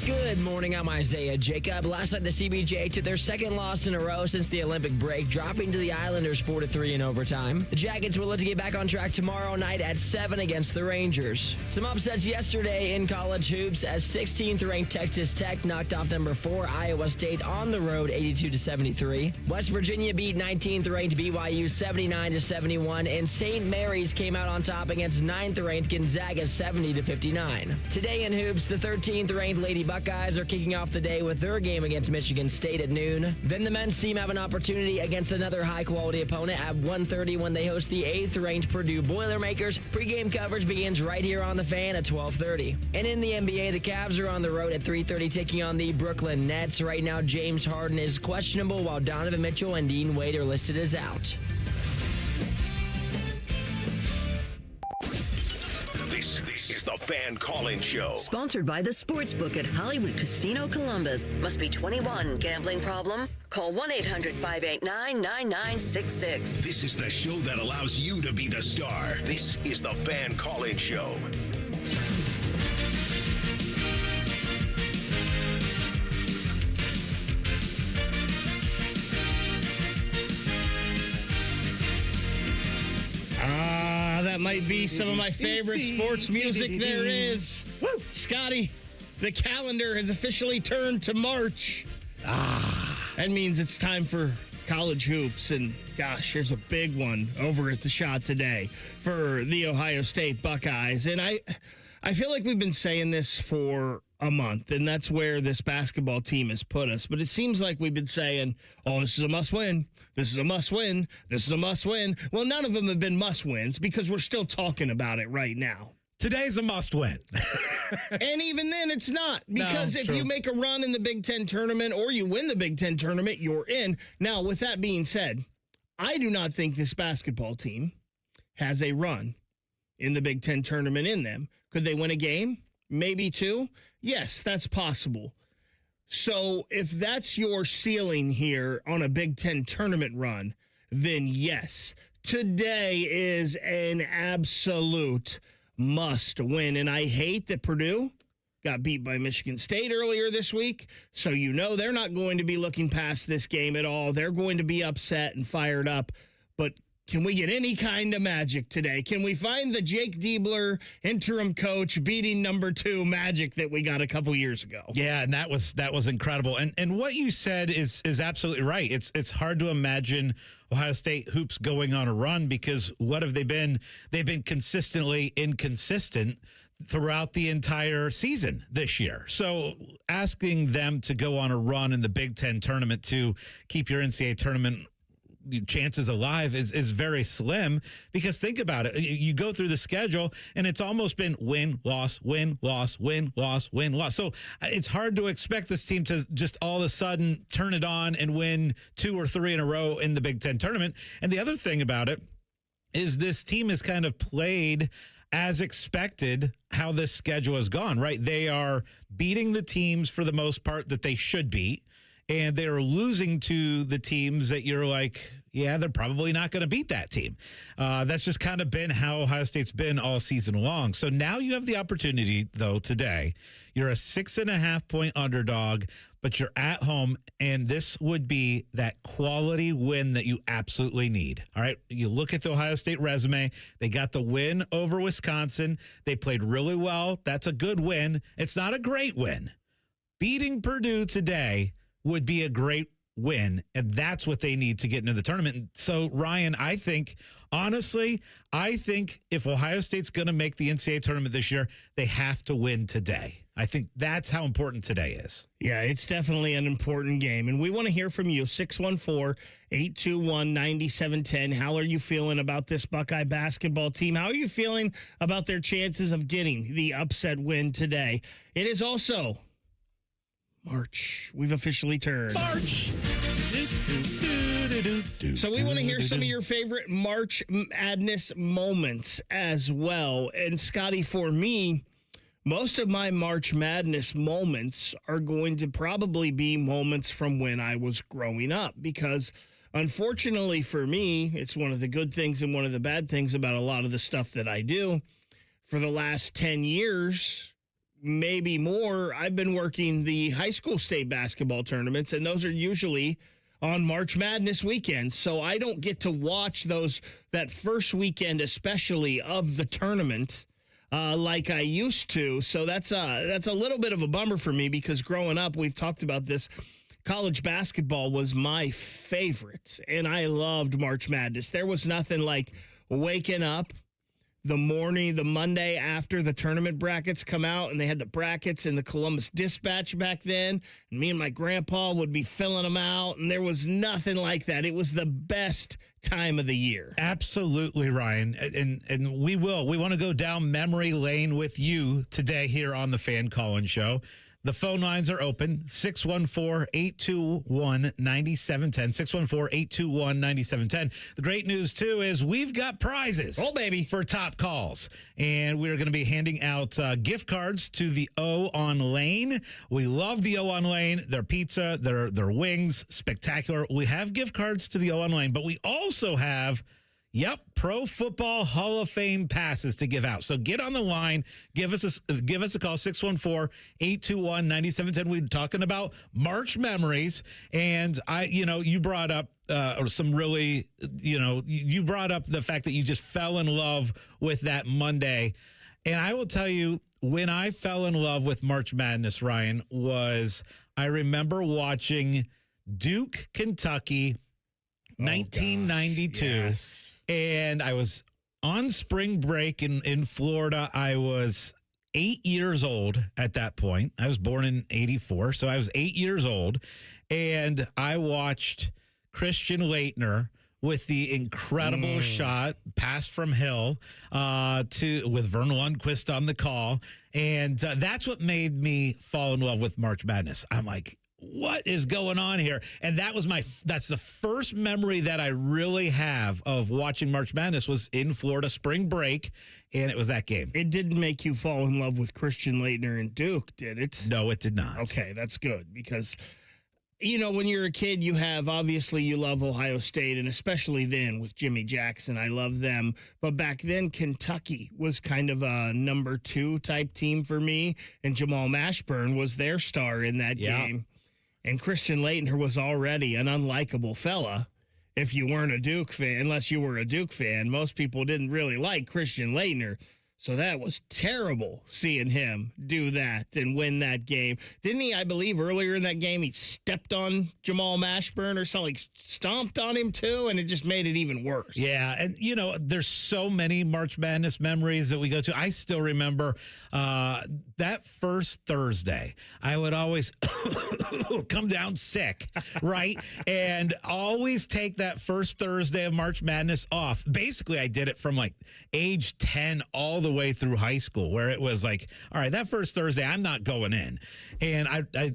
Good morning, I'm Isaiah Jacob. Last night, the CBJ took their second loss in a row since the Olympic break, dropping to the Islanders 4-3 in overtime. The Jackets will look to get back on track tomorrow night at 7 against the Rangers. Some upsets yesterday in college hoops as 16th-ranked Texas Tech knocked off number 4 Iowa State on the road 82-73. West Virginia beat 19th-ranked BYU 79-71, and St. Mary's came out on top against 9th-ranked Gonzaga 70-59. Today in hoops, the 13th-ranked Lady Buckeyes are kicking off the day with their game against Michigan State at noon. Then the men's team have an opportunity against another high-quality opponent at 1:30 when they host the 8th-ranked Purdue Boilermakers. Pre-game coverage begins right here on The Fan at 12:30. And in the NBA, the Cavs are on the road at 3:30 taking on the Brooklyn Nets. Right now, James Harden is questionable while Donovan Mitchell and Dean Wade are listed as out. This is the Fan Call-In Show. Sponsored by the Sportsbook at Hollywood Casino Columbus. Must be 21. Gambling problem? Call 1-800-589-9966. This is the show that allows you to be the star. This is the Fan Call-In Show. That might be some of my favorite sports music there is. Woo! Scotty, the calendar has officially turned to March. That means it's time for college hoops. And gosh, there's a big one over at the Shot today for the Ohio State Buckeyes. And I feel like we've been saying this for a month, and that's where this basketball team has put us. But it seems like we've been saying, oh, this is a must-win. This is a must-win. This is a must-win. Well, none of them have been must-wins because we're still talking about it right now. Today's a must-win. And even then, it's not. Because if true. you make a run in the Big Ten tournament or you win the Big Ten tournament, you're in. Now, with that being said, I do not think this basketball team has a run in the Big Ten tournament in them. Could they win a game? Maybe two? Yes, that's possible. So if that's your ceiling here on a Big Ten tournament run, then yes, today is an absolute must win. And I hate that Purdue got beat by Michigan State earlier this week. So you know they're not going to be looking past this game at all. They're going to be upset and fired up. But can we get any kind of magic today? Can we find the Jake Diebler interim coach beating number 2 magic that we got a couple years ago? Yeah, and that was incredible. And what you said is absolutely right. It's hard to imagine Ohio State hoops going on a run because what have they been? They've been consistently inconsistent throughout the entire season this year. So asking them to go on a run in the Big Ten tournament to keep your NCAA tournament chances alive is very slim because think about it. You go through the schedule and it's almost been win, loss, win, loss, win, loss, win, loss. So it's hard to expect this team to just all of a sudden turn it on and win 2 or 3 in a row in the Big Ten tournament. And the other thing about it is this team has kind of played as expected how this schedule has gone, right? They are beating the teams for the most part that they should beat. And they're losing to the teams that you're like, yeah, they're probably not going to beat that team. That's just kind of been how Ohio State's been all season long. So now you have the opportunity, though, today. You're a 6.5-point underdog, but you're at home, and this would be that quality win that you absolutely need. All right, you look at the Ohio State resume. They got the win over Wisconsin. They played really well. That's a good win. It's not a great win. Beating Purdue today would be a great win, and that's what they need to get into the tournament. So, Ryan, I think if Ohio State's going to make the NCAA tournament this year, they have to win today. I think that's how important today is. Yeah, it's definitely an important game, and we want to hear from you, 614-821-9710. How are you feeling about this Buckeye basketball team? How are you feeling about their chances of getting the upset win today? It is also March. We've officially turned March. So we want to hear some of your favorite March Madness moments as well. And Scotty, for me, most of my March Madness moments are going to probably be moments from when I was growing up because unfortunately for me, it's one of the good things and one of the bad things about a lot of the stuff that I do. For the last 10 years, maybe more, I've been working the high school state basketball tournaments, and those are usually on March Madness weekend. So I don't get to watch that first weekend, especially of the tournament, like I used to. So that's a little bit of a bummer for me, because growing up, we've talked about this, college basketball was my favorite, and I loved March Madness. There was nothing like waking up the Monday after the tournament brackets come out, and they had the brackets in the Columbus Dispatch back then, and me and my grandpa would be filling them out, and there was nothing like that. It was the best time of the year. Absolutely, Ryan. And we want to go down memory lane with you today here on the Fan Call-In Show. The phone lines are open, 614-821-9710, 614-821-9710. The great news, too, is we've got prizes. Oh, baby. For top calls. And we're going to be handing out gift cards to the O on Lane. We love the O on Lane. Their pizza, their wings, spectacular. We have gift cards to the O on Lane, but we also have Pro Football Hall of Fame passes to give out. So get on the line. Give us a call, 614-821-9710. We're talking about March memories. And you brought up some really, you brought up the fact that you just fell in love with that Monday. And I will tell you, when I fell in love with March Madness, Ryan, I remember watching Duke, Kentucky, 1992. Yes. And I was on spring break in Florida. I was 8 years old at that point. I was born in 84, so I was 8 years old. And I watched Christian Laettner with the incredible shot, pass from Hill, with Vern Lundquist on the call. And that's what made me fall in love with March Madness. I'm like, what is going on here? And that's the first memory that I really have of watching March Madness was in Florida spring break, and it was that game. It didn't make you fall in love with Christian Laettner and Duke, did it? No, it did not. Okay, that's good, because when you're a kid, you love Ohio State, and especially then with Jimmy Jackson, I love them. But back then, Kentucky was kind of a number 2 type team for me, and Jamal Mashburn was their star in that game. And Christian Laettner was already an unlikable fella if you weren't a Duke fan, unless you were a Duke fan. Most people didn't really like Christian Laettner. So that was terrible seeing him do that and win that game. Didn't he, I believe, earlier in that game, he stepped on Jamal Mashburn or something, stomped on him too, and it just made it even worse. Yeah, and, there's so many March Madness memories that we go to. I still remember that first Thursday, I would always come down sick, right? And always take that first Thursday of March Madness off. Basically, I did it from like age 10 all the way through high school, where it was like, all right, that first Thursday, I'm not going in. And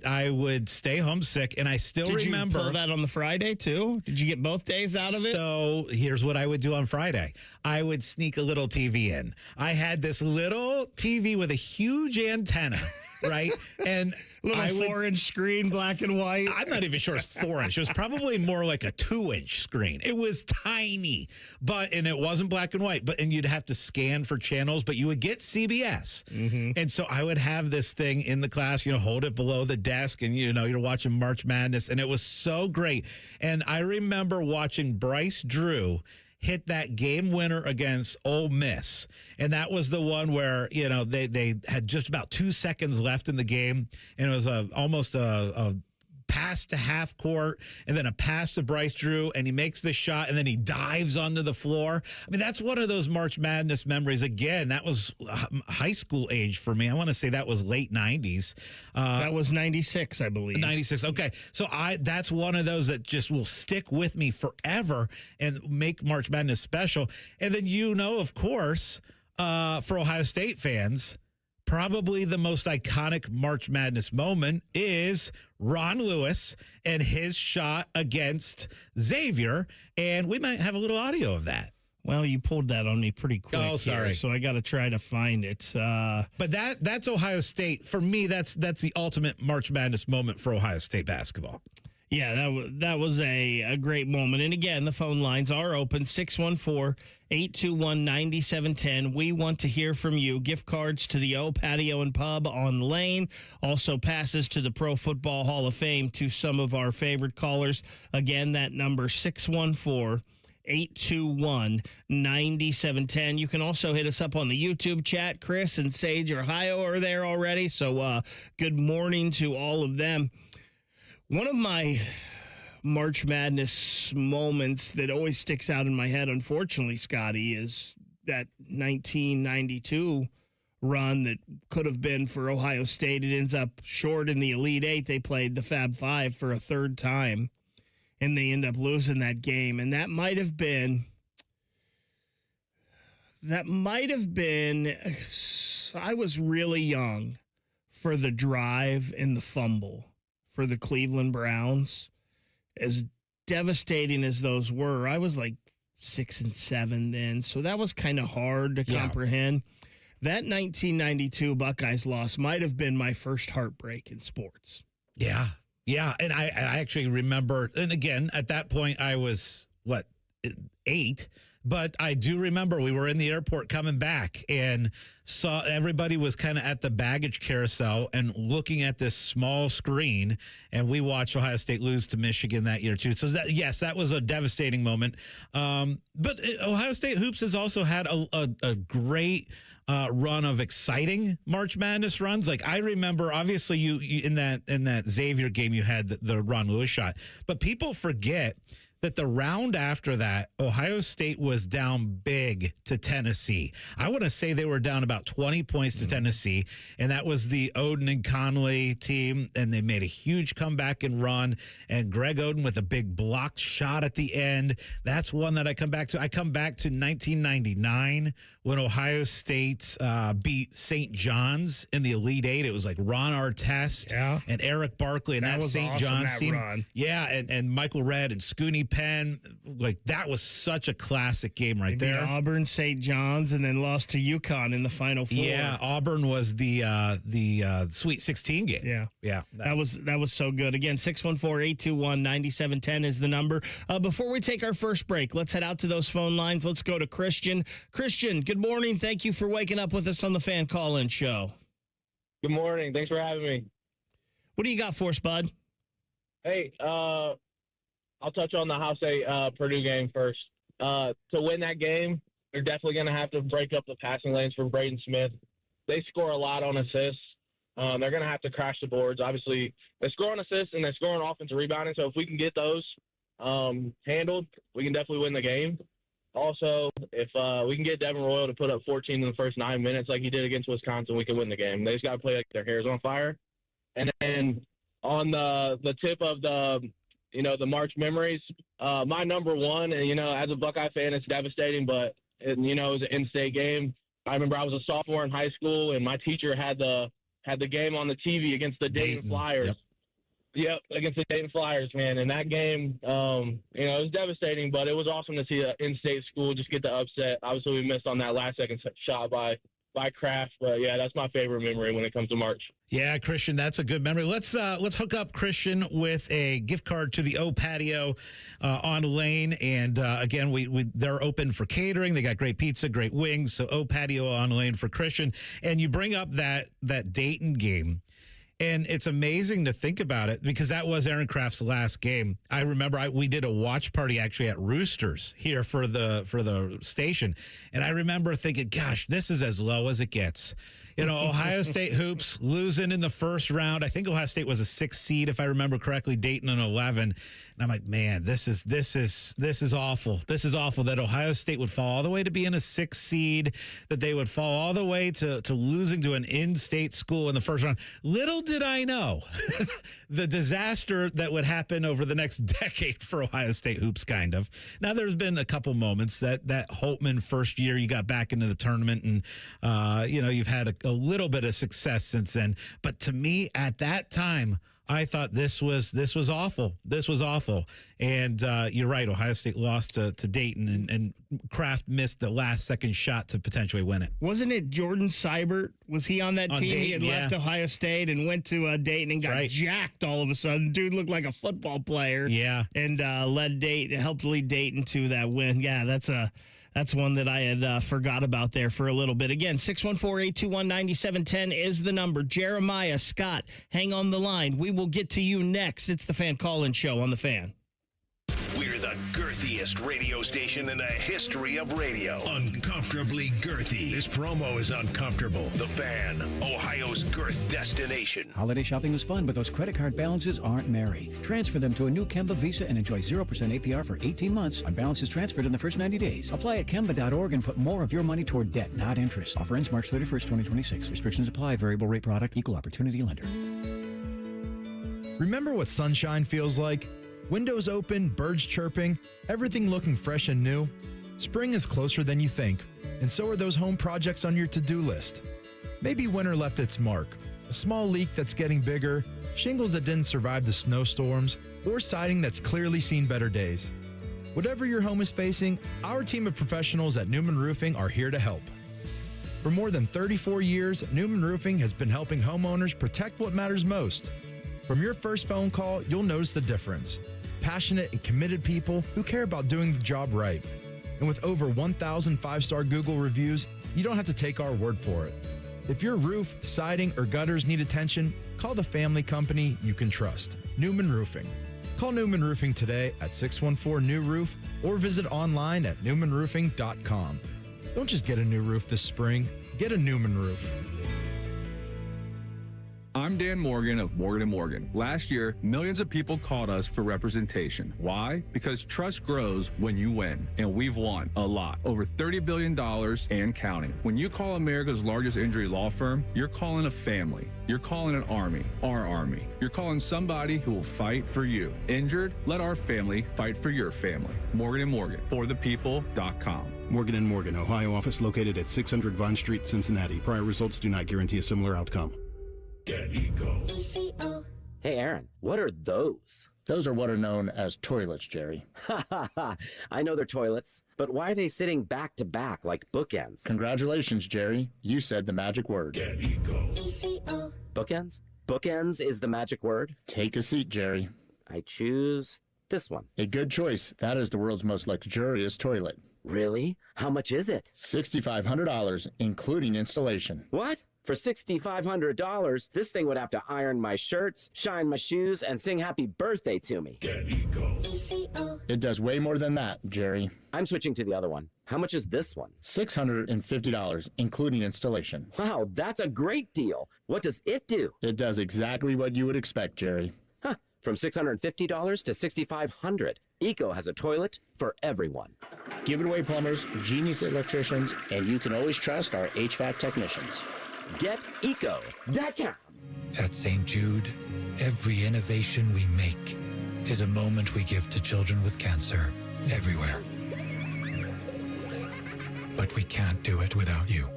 I would stay home sick, and I still remember. Did you pull that on the Friday, too? Did you get both days out of it? So here's what I would do on Friday. I would sneak a little TV in. I had this little TV with a huge antenna, right? And little 4-inch screen, black and white. I'm not even sure it's 4-inch. It was probably more like a 2-inch screen. It was tiny, and it wasn't black and white. And you'd have to scan for channels, but you would get CBS. Mm-hmm. And so I would have this thing in the class, hold it below the desk, and you're watching March Madness, and it was so great. And I remember watching Bryce Drew hit that game winner against Ole Miss. And that was the one where, they had just about 2 seconds left in the game. And it was almost a pass to half court and then a pass to Bryce Drew, and he makes the shot and then he dives onto the floor. I mean, that's one of those March Madness memories. Again, that was high school age for me. I want to say that was late 90s. That was 96, I believe. 96. Okay. So that's one of those that just will stick with me forever and make March Madness special. And then, of course, for Ohio State fans, probably the most iconic March Madness moment is Ron Lewis and his shot against Xavier. And we might have a little audio of that. Well, you pulled that on me pretty quick. Oh, sorry. Here, so I got to try to find it. But that's Ohio State. For me, that's the ultimate March Madness moment for Ohio State basketball. Yeah, that was a great moment. And again, the phone lines are open, 614-821-9710. We want to hear from you. Gift cards to the O Patio and Pub on Lane. Also passes to the Pro Football Hall of Fame to some of our favorite callers. Again, that number 614-821-9710. You can also hit us up on the YouTube chat. Chris and Sage Ohio are there already. So good morning to all of them. One of my March Madness moments that always sticks out in my head, unfortunately, Scotty, is that 1992 run that could have been for Ohio State. It ends up short in the Elite Eight. They played the Fab Five for a third time, and they end up losing that game. And that might have been, I was really young for the drive and the fumble for the Cleveland Browns. As devastating as those were, I was like 6 and 7 then, so that was kind of hard to comprehend. That 1992 Buckeyes loss might have been my first heartbreak in sports. Yeah, and I actually remember, and again, at that point, I was, 8? But I do remember we were in the airport coming back and saw everybody was kind of at the baggage carousel and looking at this small screen. And we watched Ohio State lose to Michigan that year, too. So, that was a devastating moment. But Ohio State Hoops has also had a great run of exciting March Madness runs. Like, I remember, obviously, you in that Xavier game, you had the Ron Lewis shot. But people forget that the round after that, Ohio State was down big to Tennessee. I want to say they were down about 20 points to Tennessee, and that was the Oden and Conley team, and they made a huge comeback and run, and Greg Oden with a big blocked shot at the end. That's one that I come back to. I come back to 1999 when Ohio State beat St. John's in the Elite Eight. It was like Ron Artest and Eric Barkley, and that St. Awesome, John's team. Run. Yeah, and Michael Redd and Scooney Penn. Like, that was such a classic game right there. Auburn, St. John's, and then lost to UConn in the Final Four. Yeah, Auburn was the Sweet 16 game. Yeah. That was so good. Again, 614-821-9710 is the number. Before we take our first break, let's head out to those phone lines. Let's go to Christian. Christian, good morning. Thank you for waking up with us on the Fan Call-In Show. Good morning. Thanks for having me. What do you got for us, bud? Hey, I'll touch on the Ohio State Purdue game first. To win that game, they're definitely going to have to break up the passing lanes for Braden Smith. They score a lot on assists. They're going to have to crash the boards. Obviously, they score on assists and they score on offensive rebounding. So if we can get those handled, we can definitely win the game. Also, if we can get Devin Royal to put up 14 in the first 9 minutes like he did against Wisconsin, we can win the game. They just got to play like their hair's on fire. And then on the tip of the March memories, my number one, and, as a Buckeye fan, it's devastating, but, it was an in-state game. I remember I was a sophomore in high school, and my teacher had the game on the TV against the Dayton Flyers. Yep, against the Dayton Flyers, man. And that game, it was devastating, but it was awesome to see an in-state school just get the upset. Obviously, we missed on that last-second shot by Kraft, but yeah, that's my favorite memory when it comes to March. Yeah, Christian, that's a good memory. Let's hook up Christian with a gift card to the O Patio on Lane, and again, they're open for catering. They got great pizza, great wings. So O Patio on Lane for Christian. And you bring up that Dayton game. And it's amazing to think about it because that was Aaron Kraft's last game. I remember we did a watch party actually at Roosters here for the station. And I remember thinking, gosh, this is as low as it gets. Ohio State hoops losing in the first round. I think Ohio State was a 6 seed, if I remember correctly, Dayton an 11. And I'm like, man, this is awful. This is awful that Ohio State would fall all the way to being a 6 seed, that they would fall all the way to losing to an in-state school in the first round. Little did I know the disaster that would happen over the next decade for Ohio State hoops, kind of. Now, there's been a couple moments that Holtman first year you got back into the tournament and, you've had a little bit of success since then. But to me, at that time, I thought this was awful. This was awful. And you're right. Ohio State lost to Dayton, and Kraft missed the last second shot to potentially win it. Wasn't it Jordan Seibert? Was he on that team? Dayton, He had left Ohio State and went to Dayton and got jacked all of a sudden. Dude looked like a football player. Yeah. And helped lead Dayton to that win. Yeah, that's one that I had forgot about there for a little bit. Again, 614-821-9710 is the number. Jeremiah, Scott, hang on the line. We will get to you next. It's the Fan Call-In Show on The Fan. We're the girthiest radio station in the history of radio. Uncomfortably girthy. This promo is uncomfortable. The Fan, Ohio's girth destination. Holiday shopping was fun, but those credit card balances aren't merry. Transfer them to a new Kemba Visa and enjoy 0% APR for 18 months on balances transferred in the first 90 days. Apply at Kemba.org and put more of your money toward debt, not interest. Offer ends March 31st, 2026. Restrictions apply. Variable rate product. Equal opportunity lender. Remember what sunshine feels like? Windows open, birds chirping, everything looking fresh and new. Spring is closer than you think, and so are those home projects on your to-do list. Maybe winter left its mark, a small leak that's getting bigger, shingles that didn't survive the snowstorms, or siding that's clearly seen better days. Whatever your home is facing, our team of professionals at Newman Roofing are here to help. For more than 34 years, Newman Roofing has been helping homeowners protect what matters most. From your first phone call, you'll notice the difference. Passionate and committed people who care about doing the job right. And with over 1,000 five-star Google reviews, you don't have to take our word for it. If your roof, siding, or gutters need attention, call the family company you can trust, Newman Roofing. Call Newman Roofing today at 614-NEW-ROOF or visit online at newmanroofing.com. Don't just get a new roof this spring, get a Newman roof. I'm Dan Morgan of Morgan & Morgan. Last year, millions of people called us for representation. Why? Because trust grows when you win, and we've won a lot. Over $30 billion and counting. When you call America's largest injury law firm, you're calling a family. You're calling an army, our army. You're calling somebody who will fight for you. Injured? Let our family fight for your family. Morgan & Morgan, forthepeople.com. Morgan & Morgan, Ohio office located at 600 Vine Street, Cincinnati. Prior results do not guarantee a similar outcome. Get Eco. Hey, Aaron, what are those? Those are what are known as toilets, Jerry. I know they're toilets, but why are they sitting back to back like bookends? Congratulations, Jerry. You said the magic word. Get Eco. Bookends? Bookends is the magic word? Take a seat, Jerry. I choose this one. A good choice. That is the world's most luxurious toilet. Really? How much is it? $6,500, including installation. What? For $6,500, this thing would have to iron my shirts, shine my shoes, and sing happy birthday to me. Get Eco. It does way more than that, Jerry. I'm switching to the other one. How much is this one? $650, including installation. Wow, that's a great deal. What does it do? It does exactly what you would expect, Jerry. Huh. From $650 to $6,500. Eco has a toilet for everyone. Give it away, plumbers, genius electricians, and you can always trust our HVAC technicians. GetEco.com. At St. Jude, every innovation we make is a moment we give to children with cancer everywhere. But we can't do it without you.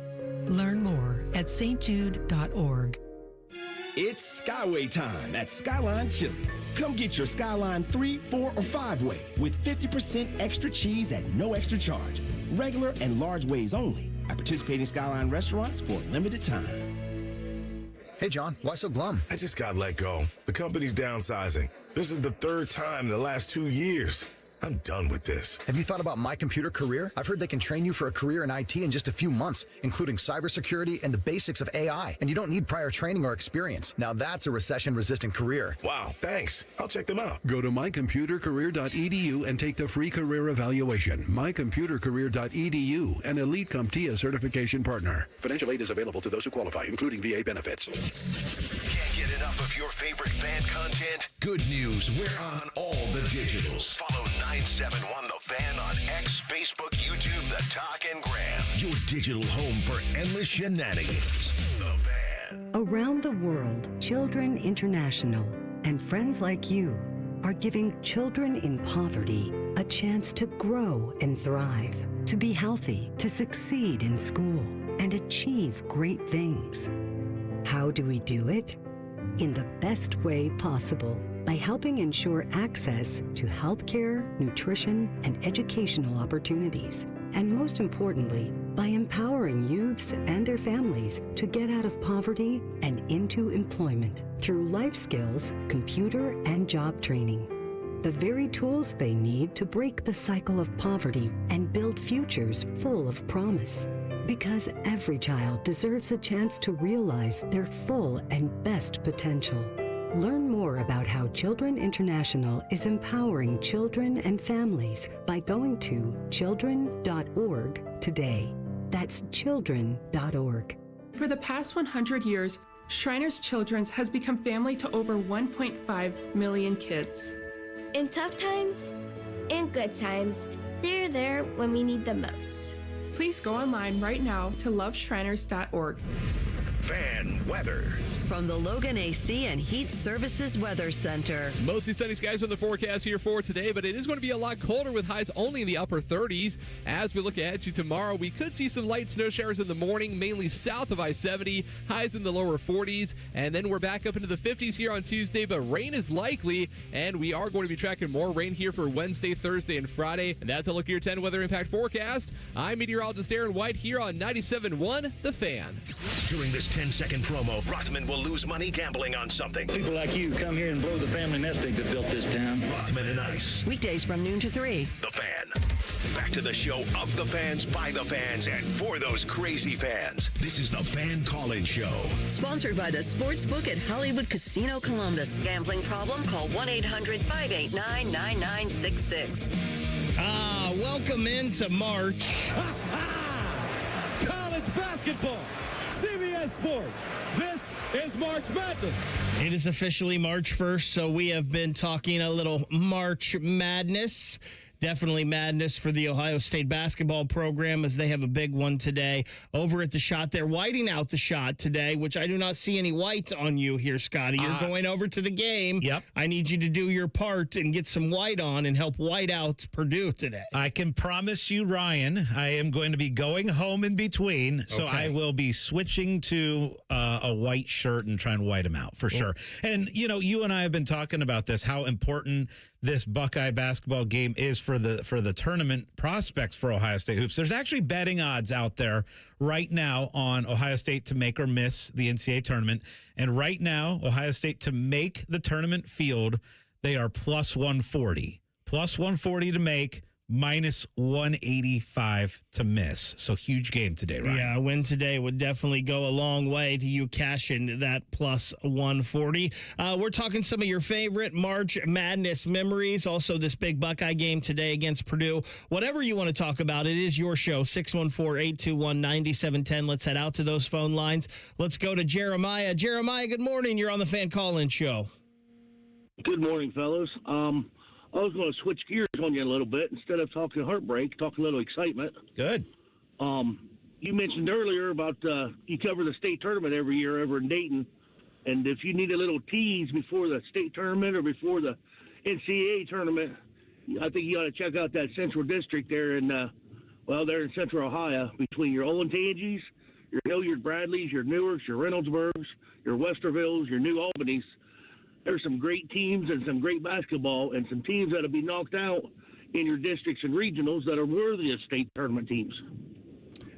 Learn more at stjude.org. It's Skyway time at Skyline Chili. Come get your Skyline 3, 4, or 5-way with 50% extra cheese at no extra charge. Regular and large ways only at participating Skyline restaurants for a limited time. Hey, John, why so glum? I just got let go. The company's downsizing. This is the third time in the last 2 years. I'm done with this. Have you thought about My Computer Career? I've heard they can train you for a career in IT in just a few months, including cybersecurity and the basics of AI. And you don't need prior training or experience. Now that's a recession-resistant career. Wow, thanks. I'll check them out. Go to mycomputercareer.edu and take the free career evaluation. mycomputercareer.edu, an Elite CompTIA certification partner. Financial aid is available to those who qualify, including VA benefits. Can't get enough of your favorite fan content? Good news, we're on all the digitals. Follow 971 The Fan on X, Facebook, YouTube, The Talk, and Gram. Your digital home for endless shenanigans. The Fan. Around the world, Children International and friends like you are giving children in poverty a chance to grow and thrive, to be healthy, to succeed in school, and achieve great things. How do we do it? in the best way possible by helping ensure access to healthcare, nutrition, and educational opportunities. And most importantly, by empowering youths and their families to get out of poverty and into employment through life skills, computer, and job training. The very tools they need to break the cycle of poverty and build futures full of promise. Because every child deserves a chance to realize their full and best potential. Learn more about how Children International is empowering children and families by going to children.org today. That's children.org. For the past 100 years, Shriners Children's has become family to over 1.5 million kids. In tough times and good times, they're there when we need them most. Please go online right now to loveshriners.org. Fan weather. From the Logan AC and Heat Services Weather Center. Mostly sunny skies on the forecast here for today, but it is going to be a lot colder with highs only in the upper 30s. As we look ahead to tomorrow, we could see some light snow showers in the morning, mainly south of I-70, highs in the lower 40s, and then we're back up into the 50s here on Tuesday, but rain is likely, and we are going to be tracking more rain here for Wednesday, Thursday, and Friday. And that's a look at your 10 weather impact forecast. I'm meteorologist Aaron White here on 97.1 The Fan. During this 10-second promo, Rothman will lose money gambling on something. People like you come here and blow the family nest egg that built this town. Rothman and Ice. Weekdays from noon to 3. The Fan. Back to the show of the fans, by the fans, and for those crazy fans. This is the Fan Call-In Show. Sponsored by the Sportsbook at Hollywood Casino Columbus. Gambling problem? Call 1-800-589-9966. Welcome into March. College basketball. CBS Sports. This is March Madness. It is officially March 1st, so we have been talking a little March Madness. Definitely madness for the Ohio State basketball program as they have a big one today over at the Shot. They're whiting out the Shot today, which I do not see any white on you here, Scotty. You're going over to the game. Yep. I need you to do your part and get some white on and help white out Purdue today. I can promise you, Ryan, I am going to be going home in between, so Okay. I will be switching to a white shirt and try and white them out for sure. And, you know, you and I have been talking about this, how important this Buckeye basketball game is for the tournament prospects for Ohio State hoops. There's actually betting odds out there right now on Ohio State to make or miss the NCAA tournament. And right now, Ohio State to make the tournament field, they are plus 140. Plus 140 to make, minus 185 to miss. So huge game today, right? Yeah, a win today would definitely go a long way to you cashing that plus 140. We're talking some of your favorite March Madness memories. Also, this big Buckeye game today against Purdue. Whatever you want to talk about, it is your show. 614-821-9710. Let's head out to those phone lines. Let's go to Jeremiah. Jeremiah, good morning. You're on the Fan Call-In Show. Good morning, fellas. I was going to switch gears on you a little bit. Instead of talking heartbreak, talk a little excitement. Good. You mentioned earlier about you cover the state tournament every year over in Dayton. And if you need a little tease before the state tournament or before the NCAA tournament, I think you ought to check out that Central District there in, they're in Central Ohio, between your Olentangies, your Hilliard Bradleys, your Newarks, your Reynoldsburgs, your Westervilles, your New Albanys. There's some great teams and some great basketball and some teams that will be knocked out in your districts and regionals that are worthy of state tournament teams.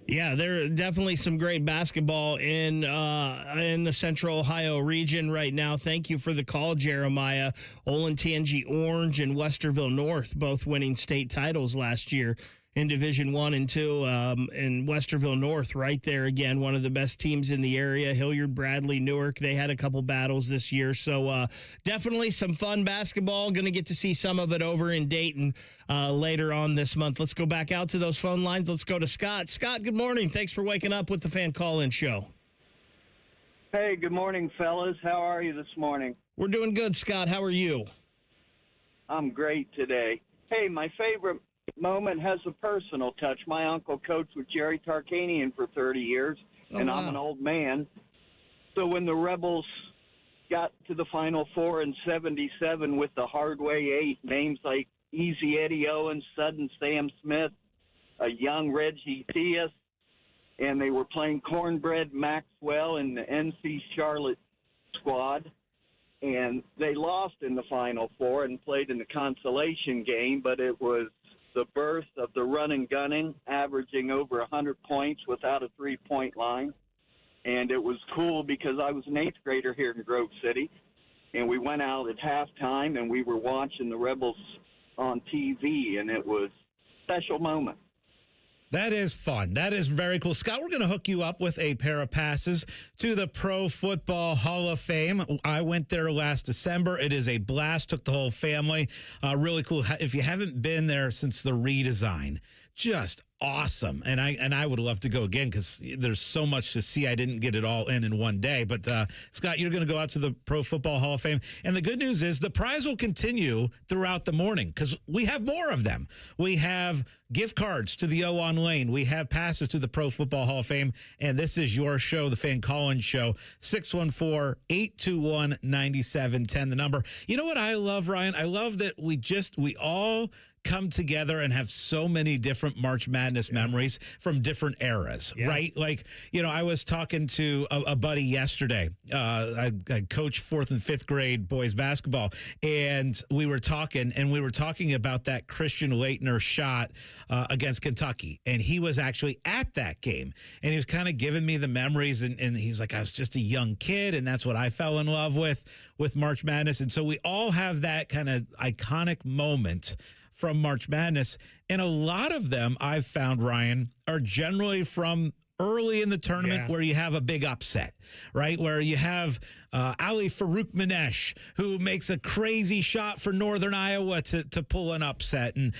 Yeah, there are definitely some great basketball in the Central Ohio region right now. Thank you for the call, Jeremiah. Olentangy Orange and Westerville North both winning state titles last year in Division I and II, in Westerville North, right there again, one of the best teams in the area. Hilliard, Bradley, Newark, they had a couple battles this year. So definitely some fun basketball. Going to get to see some of it over in Dayton later on this month. Let's go back out to those phone lines. Let's go to Scott. Scott, good morning. Thanks for waking up with the Fan Call-In Show. Hey, good morning, fellas. How are you this morning? We're doing good, Scott. How are you? I'm great today. Hey, my favorite moment has a personal touch. My uncle coached with Jerry Tarkanian for 30 years, and I'm an old man. So when the Rebels got to the Final Four in 77 with the Hardway 8, names like Easy Eddie Owens, Sudden Sam Smith, a young Reggie Theus, and they were playing Cornbread Maxwell in the NC Charlotte squad. and they lost in the Final Four and played in the consolation game, but it was the birth of the run and gunning, averaging over 100 points without a three-point line. And it was cool because I was an eighth grader here in Grove City, and we went out at halftime, and we were watching the Rebels on TV, and it was a special moment. That is fun. That is very cool. Scott, we're going to hook you up with a pair of passes to the Pro Football Hall of Fame. I went there last December. It is a blast. Took the whole family. Really cool. If you haven't been there since the redesign, just awesome. And I would love to go again because there's so much to see. I didn't get it all in one day. But, Scott, you're going to go out to the Pro Football Hall of Fame. And the good news is the prize will continue throughout the morning because we have more of them. We have gift cards to the O on Lane. We have passes to the Pro Football Hall of Fame. And this is your show, the Fan Collins Show, 614-821-9710, the number. You know what I love, Ryan? I love that we all come together and have so many different March Madness memories from different eras, right? Like, I was talking to a buddy yesterday. I coach 4th and 5th grade boys basketball, and we were talking about that Christian Laettner shot against Kentucky, and he was actually at that game, and he was kind of giving me the memories, and he's like, I was just a young kid, and that's what I fell in love with March Madness. And so we all have that kind of iconic moment from March Madness. And a lot of them I've found, Ryan, are generally from early in the tournament where you have a big upset, right? Where you have Ali Farouk-Manesh, who makes a crazy shot for Northern Iowa to pull an upset. And,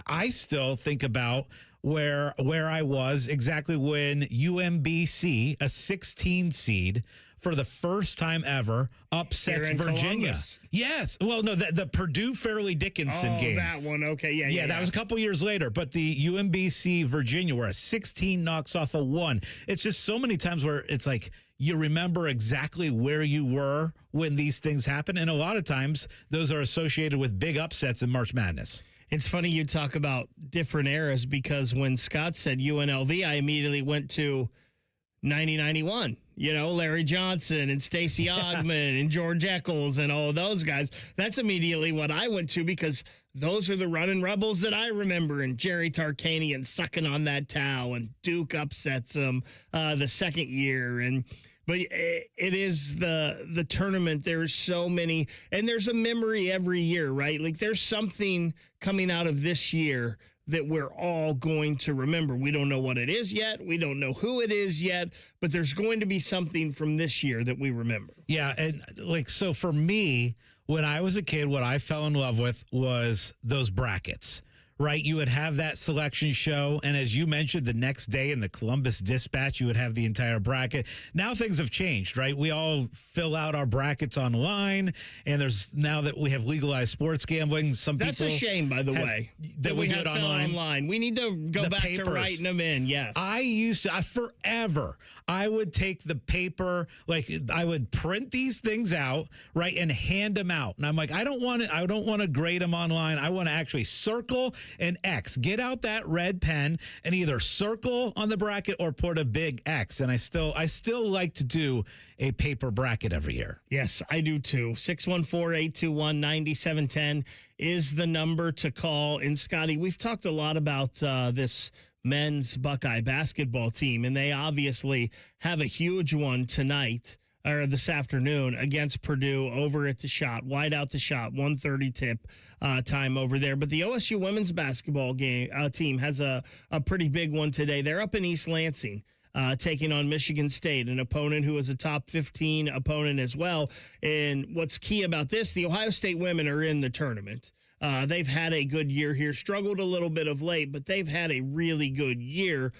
I still think about where I was exactly when UMBC, a 16 seed, for the first time ever, upsets Virginia. Columbus. Yes. Well, no, the Purdue Fairleigh Dickinson game. Oh, that one. Okay. Yeah. That was a couple years later. But the UMBC Virginia, where a 16 knocks off a 1. It's just so many times where it's like you remember exactly where you were when these things happen. And a lot of times those are associated with big upsets in March Madness. It's funny you talk about different eras because when Scott said UNLV, I immediately went to 90-91. Larry Johnson and Stacey Ogman and George Eccles and all those guys. That's immediately what I went to because those are the running Rebels that I remember. And Jerry Tarkanian sucking on that towel and Duke upsets him the second year. But it is the tournament. There's so many, and there's a memory every year, right? Like there's something coming out of this year that we're all going to remember. We don't know what it is yet. We don't know who it is yet, but there's going to be something from this year that we remember. Yeah, and so for me, when I was a kid, what I fell in love with was those brackets. Right, you would have that selection show, and as you mentioned, the next day in the Columbus Dispatch, you would have the entire bracket. Now things have changed, right? We all fill out our brackets online, and now that we have legalized sports gambling, That's a shame, by the way, that we do it online. We need to go back to writing them in. Yes, I used to forever. I would take the paper, I would print these things out, right, and hand them out. And I'm like, I don't want to grade them online. I want to actually circle an X. Get out that red pen and either circle on the bracket or put a big X. And I still like to do a paper bracket every year. Yes, I do too. 614-821-9710 is the number to call. And Scotty, we've talked a lot about this men's Buckeye basketball team, and they obviously have a huge one tonight or this afternoon against Purdue over at the Shot, wide out the Shot, 1:30 tip time over there. But the OSU women's basketball team has a pretty big one today. They're up in East Lansing, taking on Michigan State, an opponent who is a top 15 opponent as well. And what's key about this, the Ohio State women are in the tournament. They've had a good year here, struggled a little bit of late, but they've had a really good year.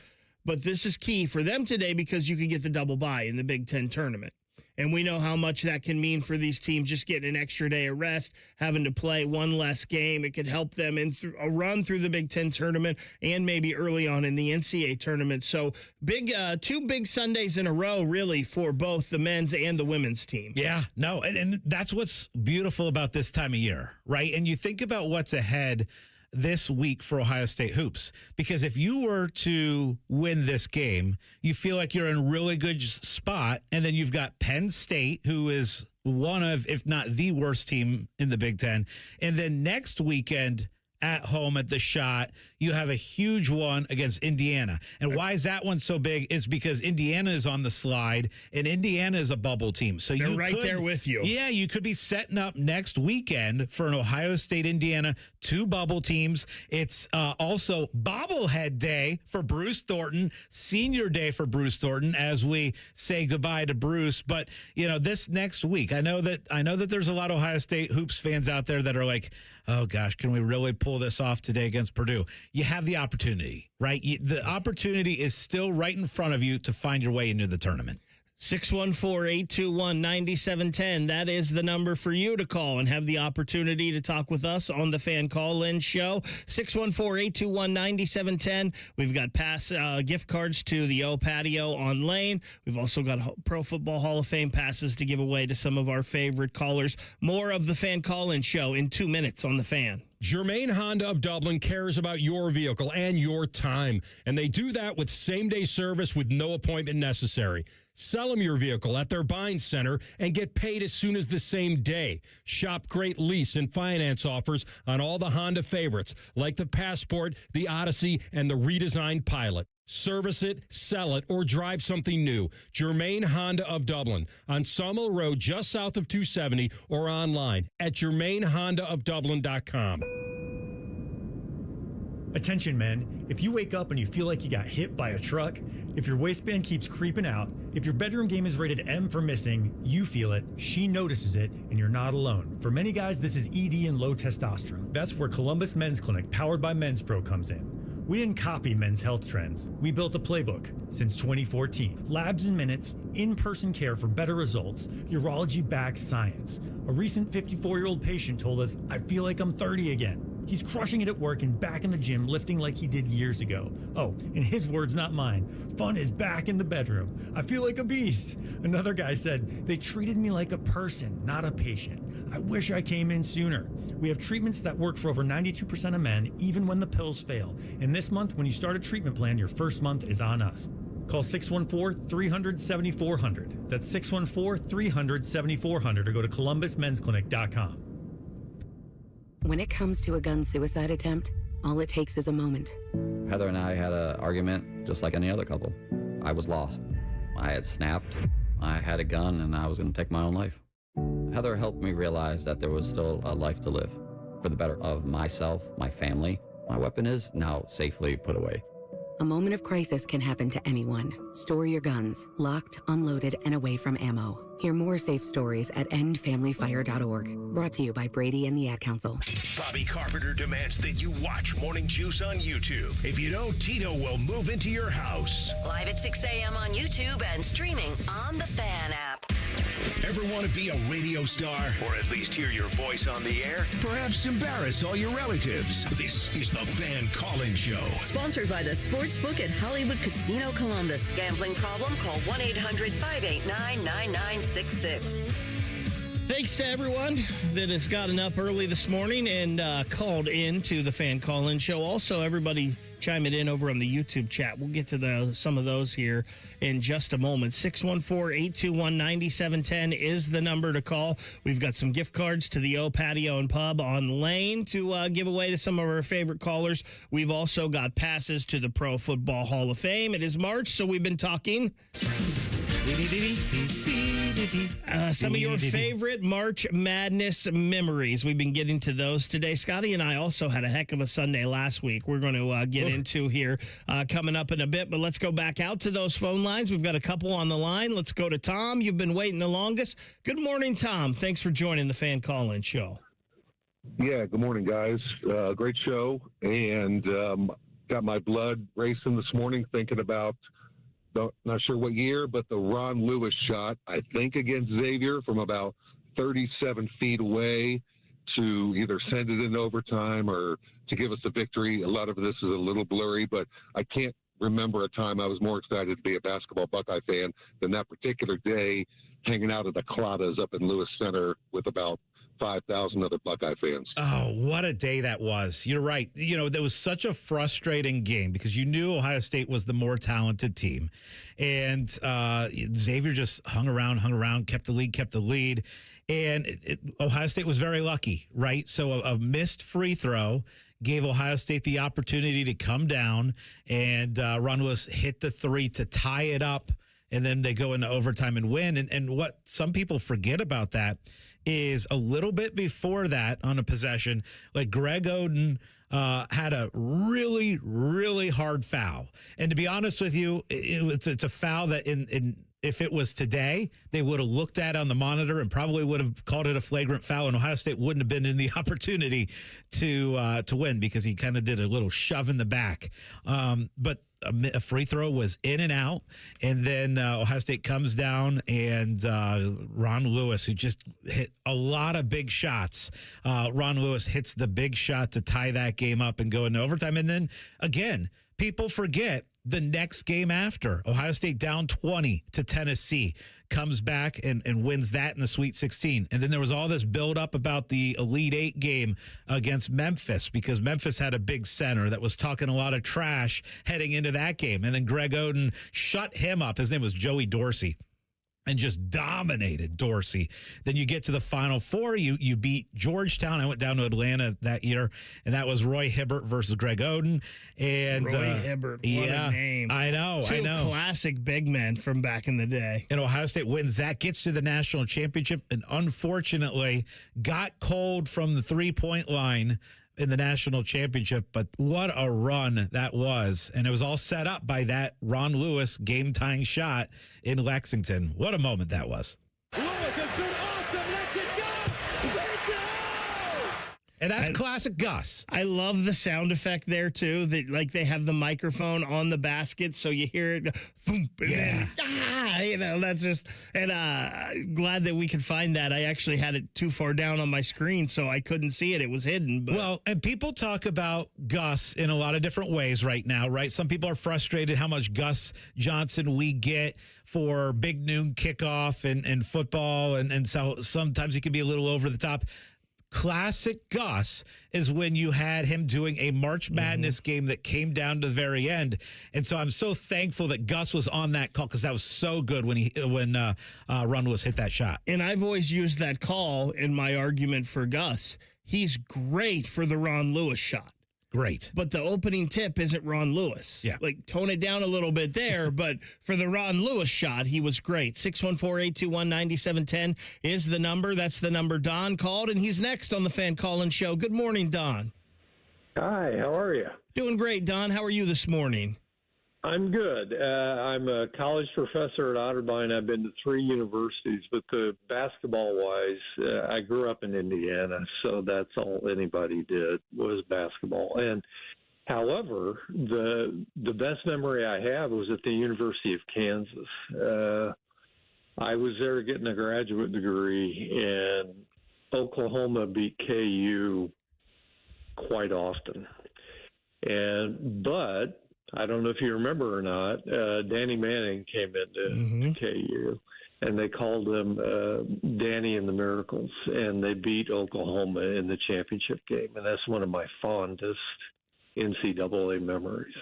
But this is key for them today because you can get the double bye in the Big Ten tournament. And we know how much that can mean for these teams, just getting an extra day of rest, having to play one less game. It could help them in a run through the Big Ten tournament and maybe early on in the NCAA tournament. So two big Sundays in a row, really, for both the men's and the women's team. Yeah, no, and that's what's beautiful about this time of year, right? And you think about what's ahead this week for Ohio State hoops, because if you were to win this game, you feel like you're in a really good spot, and then you've got Penn State, who is one of, if not the worst team in the Big Ten, and then next weekend at home at the Shot, you have a huge one against Indiana. And why is that one so big? Is because Indiana is on the slide, and Indiana is a bubble team. So they're you right there with you. Yeah, you could be setting up next weekend for an Ohio State, Indiana, two bubble teams. It's also bobblehead day for Bruce Thornton, senior day for Bruce Thornton, as we say goodbye to Bruce. But this next week, I know that there's a lot of Ohio State hoops fans out there that are like, oh gosh, can we really pull this off today against Purdue? You have the opportunity, right? The opportunity is still right in front of you to find your way into the tournament. 614-821-9710. That is the number for you to call and have the opportunity to talk with us on the Fan Call-In Show. 614-821-9710. We've got gift cards to the O Patio on Lane. We've also got Pro Football Hall of Fame passes to give away to some of our favorite callers. More of the Fan Call-In Show in 2 minutes on the Fan. Germain Honda of Dublin cares about your vehicle and your time, and they do that with same-day service with no appointment necessary. Sell them your vehicle at their buying center and get paid as soon as the same day. Shop great lease and finance offers on all the Honda favorites, like the Passport, the Odyssey, and the redesigned Pilot. Service it, sell it, or drive something new. Germain Honda of Dublin on Sawmill Road, just south of 270, or online at GermainHondaofDublin.com. Attention, men. If you wake up and you feel like you got hit by a truck, if your waistband keeps creeping out, if your bedroom game is rated M for missing, you feel it, she notices it, and you're not alone. For many guys, this is ED and low testosterone. That's where Columbus Men's Clinic, powered by Men's Pro, comes in. We didn't copy men's health trends. We built a playbook since 2014. Labs in minutes, in-person care for better results, urology-backed science. A recent 54-year-old patient told us, I feel like I'm 30 again. He's crushing it at work and back in the gym, lifting like he did years ago. Oh, in his words, not mine, fun is back in the bedroom. I feel like a beast. Another guy said, they treated me like a person, not a patient. I wish I came in sooner. We have treatments that work for over 92% of men, even when the pills fail. And this month, when you start a treatment plan, your first month is on us. Call 614-300-7400. That's 614-300-7400, or go to columbusmensclinic.com. When it comes to a gun suicide attempt, all it takes is a moment. Heather and I had an argument just like any other couple. I was lost. I had snapped. I had a gun and I was going to take my own life. Heather helped me realize that there was still a life to live for the better of myself, my family. My weapon is now safely put away. A moment of crisis can happen to anyone. Store your guns, locked, unloaded, and away from ammo. Hear more safe stories at endfamilyfire.org. Brought to you by Brady and the Ad Council. Bobby Carpenter demands that you watch Morning Juice on YouTube. If you don't, Tito will move into your house. Live at 6 a.m. on YouTube and streaming on the Fan app. Ever want to be a radio star? Or at least hear your voice on the air? Perhaps embarrass all your relatives? This is the Fan Call-In Show. Sponsored by the Sportsbook at Hollywood Casino Columbus. Gambling problem? Call 1-800-589-9966. Thanks to everyone that has gotten up early this morning and called in to the Fan Call-In Show. Also, everybody chime it in over on the YouTube chat. We'll get to some of those here in just a moment. 614-821-9710 is the number to call. We've got some gift cards to the O Patio and Pub on Lane to give away to some of our favorite callers. We've also got passes to the Pro Football Hall of Fame. It is March, so we've been talking some of your favorite March Madness memories. We've been getting to those today. Scotty and I also had a heck of a Sunday last week. We're going to get into here coming up in a bit, but let's go back out to those phone lines. We've got a couple on the line. Let's go to Tom. You've been waiting the longest. Good morning, Tom. Thanks for joining the Fan Call-In Show. Yeah, good morning, guys. Great show, and got my blood racing this morning thinking about, not sure what year, but the Ron Lewis shot, I think against Xavier, from about 37 feet away to either send it in overtime or to give us a victory. A lot of this is a little blurry, but I can't remember a time I was more excited to be a basketball Buckeye fan than that particular day, hanging out at the Cladas up in Lewis Center with about 5,000 other Buckeye fans. Oh, what a day that was. You're right. There was such a frustrating game because you knew Ohio State was the more talented team. And Xavier just hung around, kept the lead. And Ohio State was very lucky, right? So a missed free throw gave Ohio State the opportunity to come down, and Ron Lewis hit the three to tie it up, and then they go into overtime and win. And what some people forget about that is a little bit before that on a possession, like Greg Oden had a really, really hard foul. And to be honest with you, it's a foul that if it was today, they would have looked at on the monitor and probably would have called it a flagrant foul, and Ohio State wouldn't have been in the opportunity to win because he kind of did a little shove in the back. But a free throw was in and out, and then Ohio State comes down, and Ron Lewis, who just hit a lot of big shots, Ron Lewis hits the big shot to tie that game up and go into overtime. And then, again, people forget the next game after. Ohio State down 20 to Tennessee, comes back and wins that in the Sweet 16. And then there was all this buildup about the Elite Eight game against Memphis because Memphis had a big center that was talking a lot of trash heading into that game. And then Greg Oden shut him up. His name was Joey Dorsey. And just dominated Dorsey. Then you get to the Final Four. You beat Georgetown. I went down to Atlanta that year, and that was Roy Hibbert versus Greg Oden. And Roy Hibbert, what a name. I know. Two classic big men from back in the day. And Ohio State wins that, gets to the national championship, and unfortunately got cold from the three-point line in the national championship, but what a run that was. And it was all set up by that Ron Lewis game-tying shot in Lexington. What a moment that was. Lewis has been awesome. Let's it go. Let it go. And that's classic Gus. I love the sound effect there, too. That like they have the microphone on the basket, so you hear it go, boom, and then, that's just, and glad that we could find that. I actually had it too far down on my screen, so I couldn't see it. It was hidden. But. Well, and people talk about Gus in a lot of different ways right now, right? Some people are frustrated how much Gus Johnson we get for big noon kickoff and football, and so sometimes he can be a little over the top. Classic Gus is when you had him doing a March Madness game that came down to the very end. And so I'm so thankful that Gus was on that call because that was so good when Ron Lewis hit that shot. And I've always used that call in my argument for Gus. He's great for the Ron Lewis shot. Great. But the opening tip isn't Ron Lewis. Yeah. Like, tone it down a little bit there. But for the Ron Lewis shot, he was great. 614-821-9710 is the number. That's the number Don called, and he's next on the Fan Call-In Show. Good morning, Don. Hi, how are you? Doing great, Don. How are you this morning? I'm good. I'm a college professor at Otterbein. I've been to 3 universities, but basketball-wise, I grew up in Indiana, so that's all anybody did was basketball. And however, the best memory I have was at the University of Kansas. I was there getting a graduate degree, and Oklahoma beat KU quite often. But I don't know if you remember or not, Danny Manning came into KU, and they called him Danny and the Miracles, and they beat Oklahoma in the championship game, and that's one of my fondest NCAA memories.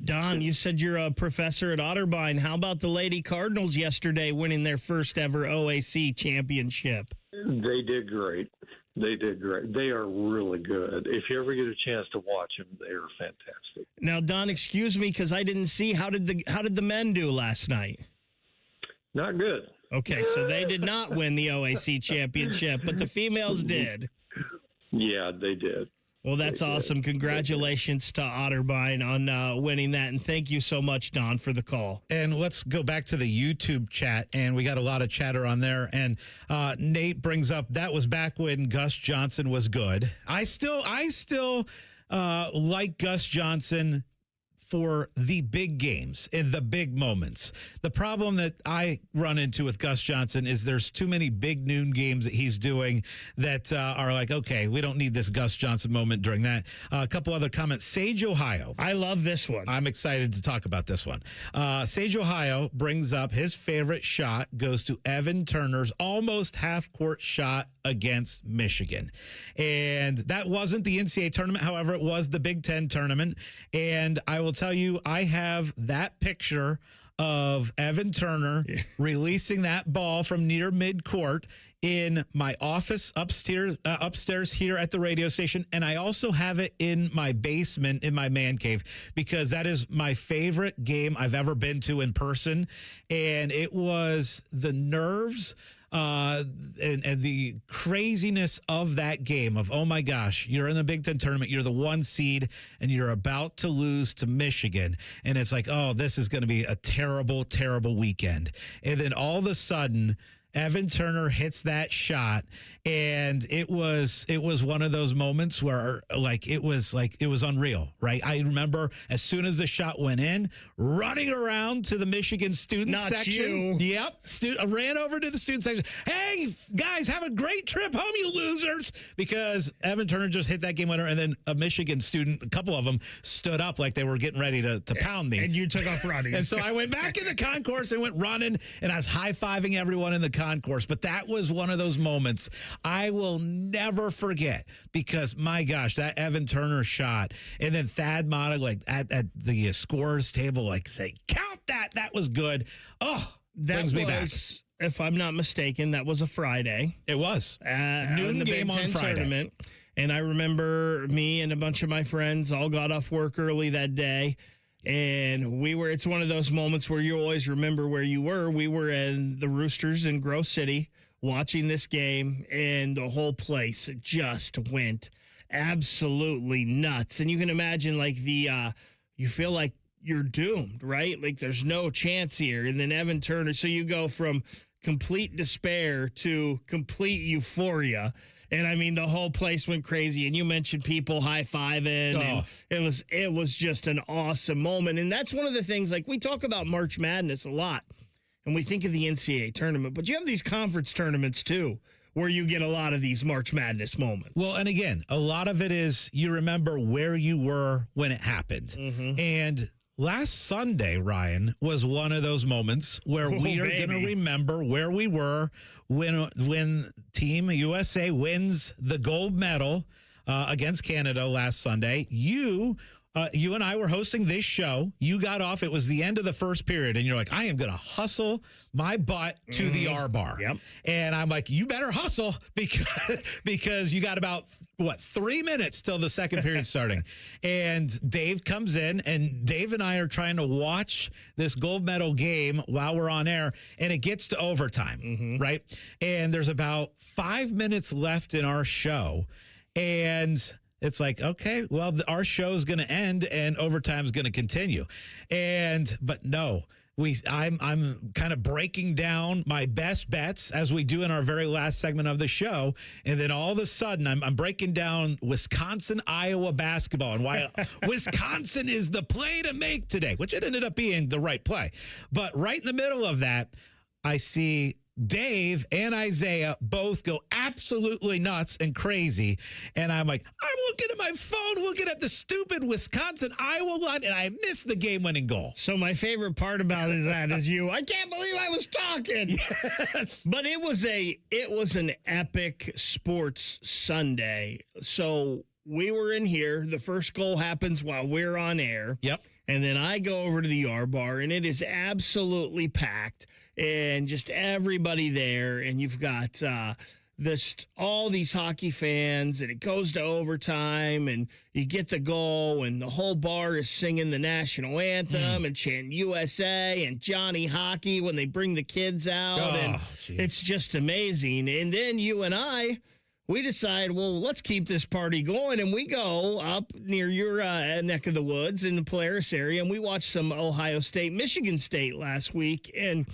Don, you said you're a professor at Otterbein. How about the Lady Cardinals yesterday winning their first ever OAC championship? They did great. They did great. They are really good. If you ever get a chance to watch them, they are fantastic. Now, Don, excuse me, because I didn't see. How did the men do last night? Not good. Okay, so they did not win the OAC championship, but the females did. Yeah, they did. Well, that's awesome. Congratulations to Otterbein on winning that, and thank you so much, Don, for the call. And let's go back to the YouTube chat, and we got a lot of chatter on there. And Nate brings up that was back when Gus Johnson was good. I still like Gus Johnson for the big games and the big moments. The problem that I run into with Gus Johnson is there's too many big noon games that he's doing that are like, okay, we don't need this Gus Johnson moment during that. A couple other comments. Sage, Ohio. I love this one. I'm excited to talk about this one. Sage, Ohio brings up his favorite shot goes to Evan Turner's almost half-court shot against Michigan. And that wasn't the NCAA tournament. However, it was the Big Ten tournament. And I will tell you, I have that picture of Evan Turner releasing that ball from near midcourt in my office upstairs here at the radio station. And I also have it in my basement in my man cave, because that is my favorite game I've ever been to in person. And it was the nerves and the craziness of that game of, oh my gosh, you're in the Big Ten tournament, you're the 1 seed, and you're about to lose to Michigan. And it's like, oh, this is going to be a terrible, terrible weekend. And then all of a sudden, Evan Turner hits that shot, and it was one of those moments where it was unreal, right? I remember as soon as the shot went in, running around to the Michigan student section. You. Yep, I ran over to the student section. Hey guys, have a great trip home, you losers! Because Evan Turner just hit that game winner, and then a Michigan student, a couple of them, stood up like they were getting ready to pound me. And you took off running. And so I went back in the concourse and went running, and I was high-fiving everyone in the concourse. But that was one of those moments I will never forget, because my gosh, that Evan Turner shot, and then Thad Matta at the scorers table say, count that was good. Oh, that brings me back. If I'm not mistaken, that was a Friday. It was noon the game Big Ten on Friday. Tournament. And I remember me and a bunch of my friends all got off work early that day. And it's one of those moments where you always remember where you were. We were in the Roosters in Grove City watching this game, and the whole place just went absolutely nuts. And you can imagine you feel like you're doomed, right? Like there's no chance here. And then Evan Turner, so you go from complete despair to complete euphoria. And I mean, the whole place went crazy. And you mentioned people high-fiving. Oh. And it was just an awesome moment. And that's one of the things, we talk about March Madness a lot, and we think of the NCAA tournament. But you have these conference tournaments, too, where you get a lot of these March Madness moments. Well, and again, a lot of it is you remember where you were when it happened. Mm-hmm. And last Sunday, Ryan, was one of those moments where we are going to remember where we were when Team USA wins the gold medal against Canada last Sunday. You and I were hosting this show. You got off. It was the end of the first period, and you're like, I am going to hustle my butt to the R bar. Yep. And I'm like, you better hustle because you got about 3 minutes till the second period starting. And Dave comes in, and Dave and I are trying to watch this gold medal game while we're on air, and it gets to overtime, right? And there's about 5 minutes left in our show, and it's like, okay, well, our show's going to end and overtime's going to continue. But no, I'm kind of breaking down my best bets as we do in our very last segment of the show. And then all of a sudden I'm breaking down Wisconsin-Iowa basketball and why Wisconsin is the play to make today, which it ended up being the right play. But right in the middle of that, I see Dave and Isaiah both go absolutely nuts and crazy. And I'm like, I'm looking at my phone, looking at the stupid Wisconsin-Iowa line, and I missed the game-winning goal. So my favorite part about is I can't believe I was talking. Yes. But it was an epic sports Sunday. So we were in here. The first goal happens while we're on air. Yep. And then I go over to the R bar, and it is absolutely packed. And just everybody there, and you've got all these hockey fans, and it goes to overtime, and you get the goal, and the whole bar is singing the national anthem and chanting USA and Johnny Hockey when they bring the kids out, and it's just amazing. And then you and I, we decide, well, let's keep this party going, and we go up near your neck of the woods in the Polaris area, and we watched some Ohio State, Michigan State last week, and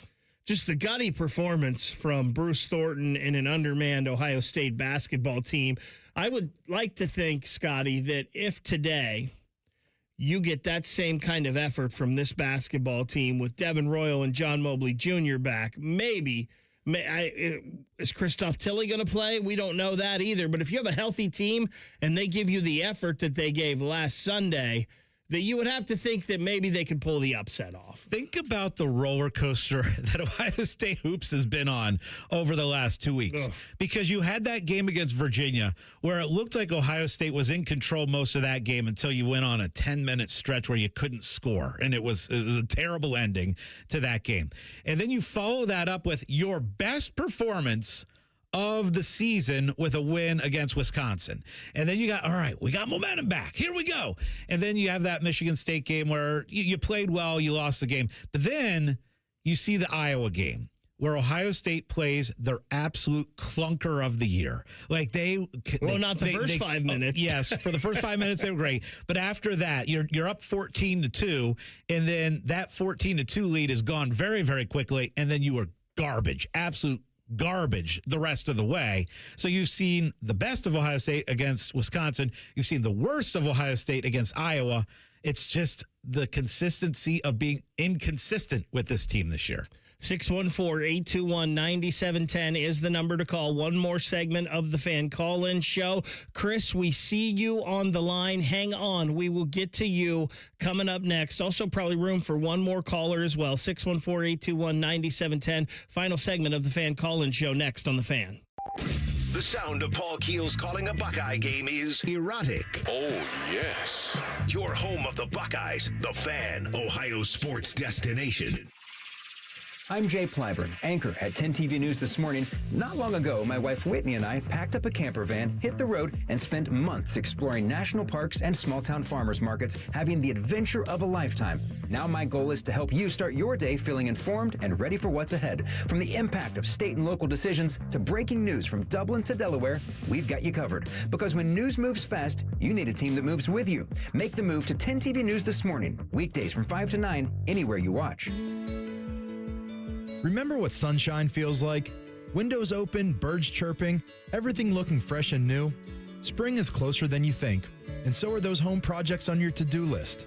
just the gutty performance from Bruce Thornton and an undermanned Ohio State basketball team. I would like to think, Scotty, that if today you get that same kind of effort from this basketball team with Devin Royal and John Mobley Jr. back, maybe is Christoph Tilley going to play? We don't know that either. But if you have a healthy team and they give you the effort that they gave last Sunday, that you would have to think that maybe they could pull the upset off. Think about the roller coaster that Ohio State hoops has been on over the last 2 weeks. Ugh. Because you had that game against Virginia where it looked like Ohio State was in control most of that game until you went on a 10-minute stretch where you couldn't score. And it was a terrible ending to that game. And then you follow that up with your best performance of the season with a win against Wisconsin. And then you got, all right, we got momentum back. Here we go. And then you have that Michigan State game where you played well, you lost the game. But then you see the Iowa game where Ohio State plays their absolute clunker of the year. Like not the first 5 minutes. Yes, for the first 5 minutes, they were great. But after that, you're up 14-2, and then that 14-2 lead is gone very, very quickly, and then you were garbage, absolute garbage the rest of the way. So you've seen the best of Ohio State against Wisconsin. You've seen the worst of Ohio State against Iowa. It's just the consistency of being inconsistent with this team this year. 614-821-9710 is the number to call. One more segment of the Fan Call-In Show. Chris, we see you on the line. Hang on. We will get to you coming up next. Also, probably room for one more caller as well. 614-821-9710. Final segment of the Fan Call-In Show next on the Fan. The sound of Paul Keels calling a Buckeye game is erotic. Oh, yes. Your home of the Buckeyes, the Fan, Ohio sports destination. I'm Jay Plyburn, anchor at 10 TV News This Morning. Not long ago, my wife Whitney and I packed up a camper van, hit the road, and spent months exploring national parks and small-town farmers markets, having the adventure of a lifetime. Now my goal is to help you start your day feeling informed and ready for what's ahead. From the impact of state and local decisions to breaking news from Dublin to Delaware, we've got you covered. Because when news moves fast, you need a team that moves with you. Make the move to 10 TV News This Morning, weekdays from 5 to 9, anywhere you watch. Remember what sunshine feels like? Windows open, birds chirping, everything looking fresh and new? Spring is closer than you think, and so are those home projects on your to-do list.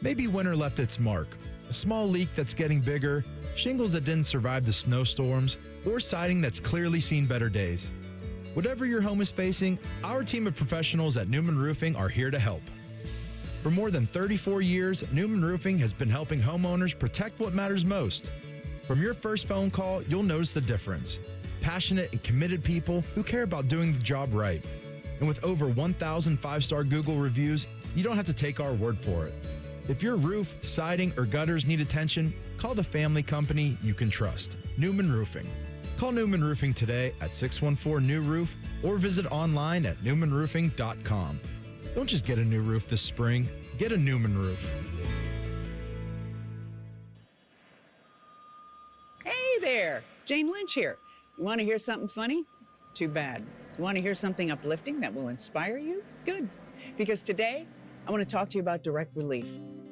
Maybe winter left its mark, a small leak that's getting bigger, shingles that didn't survive the snowstorms, or siding that's clearly seen better days. Whatever your home is facing, our team of professionals at Newman Roofing are here to help. For more than 34 years, Newman Roofing has been helping homeowners protect what matters most. From your first phone call, you'll notice the difference. Passionate and committed people who care about doing the job right. And with over 1,000 five-star Google reviews, you don't have to take our word for it. If your roof, siding, or gutters need attention, call the family company you can trust, Newman Roofing. Call Newman Roofing today at 614-NEW-ROOF or visit online at newmanroofing.com. Don't just get a new roof this spring, get a Newman roof. Hey there, Jane Lynch here. You want to hear something funny? Too bad. You want to hear something uplifting that will inspire you? Good. Because today, I want to talk to you about Direct Relief,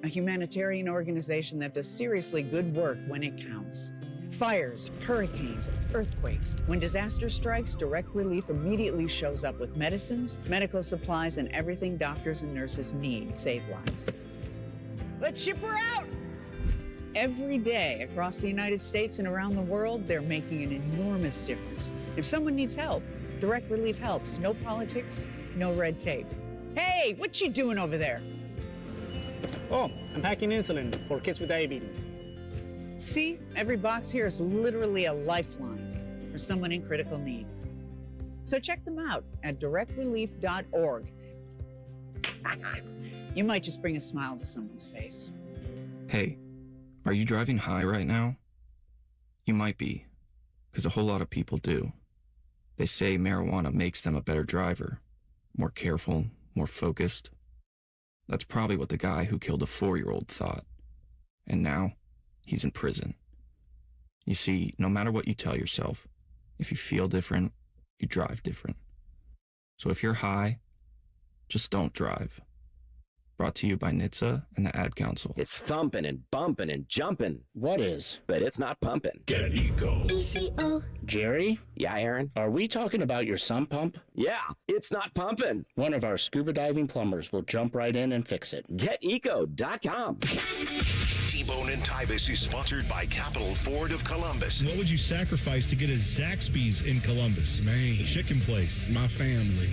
a humanitarian organization that does seriously good work when it counts. Fires, hurricanes, earthquakes. When disaster strikes, Direct Relief immediately shows up with medicines, medical supplies, and everything doctors and nurses need to save lives. Let's ship her out! Every day across the United States and around the world, they're making an enormous difference. If someone needs help, Direct Relief helps. No politics, no red tape. Hey, what you doing over there? Oh, I'm packing insulin for kids with diabetes. See, every box here is literally a lifeline for someone in critical need. So check them out at directrelief.org. You might just bring a smile to someone's face. Hey. Are you driving high right now? You might be, because a whole lot of people do. They say marijuana makes them a better driver, more careful, more focused. That's probably what the guy who killed a 4-year-old thought. And now, he's in prison. You see, no matter what you tell yourself, if you feel different, you drive different. So if you're high, just don't drive. Brought to you by NHTSA and the Ad Council. It's thumping and bumping and jumping. What is? But it's not pumping. Get Eco. ECO. Jerry? Yeah, Aaron? Are we talking about your sump pump? Yeah, it's not pumping. One of our scuba diving plumbers will jump right in and fix it. GetEco.com. T-Bone and Tybus is sponsored by Capital Ford of Columbus. What would you sacrifice to get a Zaxby's in Columbus? Man, the chicken place. My family.